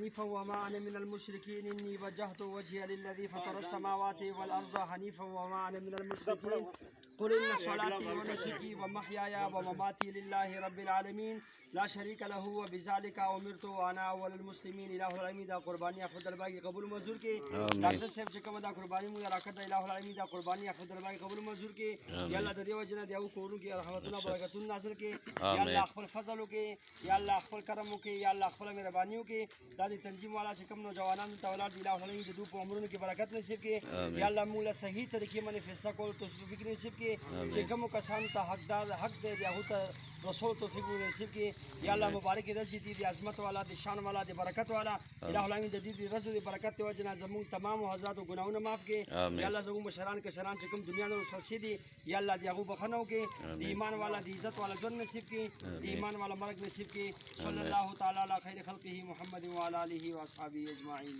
Hanifa व मा अना मिनल मुशरिकीन इन्नी वजहतु वजहिया लिल्लज़ी फतरस समावाति वल अर्ज़ हनीफा व मा अना मिनल मुशरिकीन कुल इन्ना सलाती व नुसुकी व महयाया व ममाती लिल्लाहि रब्बिल आलमीन ला शरीका लहू व बिज़ालिका उमिरतु व अना अव्वलुल मुस्लिमीन। इलाहुल आलमीन दा कुर्बानी खुदल बागी कबूल मंजूर के। डॉक्टर साहब जे कम दा कुर्बानी मु राकत इलाहुल आलमीन दा कुर्बानी खुदल बागी कबूल मंजूर के। या अल्लाह द देव जना देव कोरु के रहमतुना बरकतुन नाज़िल के। या अल्लाह खपल फजल के, या अल्लाह खपल करम के, या अल्लाह खपल मेहरबानियों के। दादी तंजीम वाला जे कम नौजवानां ता औलाद इलाहुल आलमीन दे दू पे उम्रन की बरकत नसीब के। या अल्लाह मूला सही तरीके मने फैसला को तो तौफीक नसीब के। जे कम कसान ता हकदार हक दे दिया होता रसूल तौफीक नसीब के। या अल्लाह मुबारक रज़ी दी अज़मत वाला दी शान वाला दी बरकत वाला इलाहुल आलमीन दी रज़ दी बरकत व जना जमून तमाम हज़रात गुनाहों माफ़ के। या अल्लाह जमून मशरान के शरान से कम दुनिया में सरसीदी या अल्लाह दी अगू बखनों के ईमान वाला दी इज़्ज़त वाला जन नसीब के, ईमान वाला मर्ग नसीब के। सल्लल्लाहु तआला अला खैर खल्क़िही मुहम्मद व अला आलिहि व अस्हाबिही अजमाइन।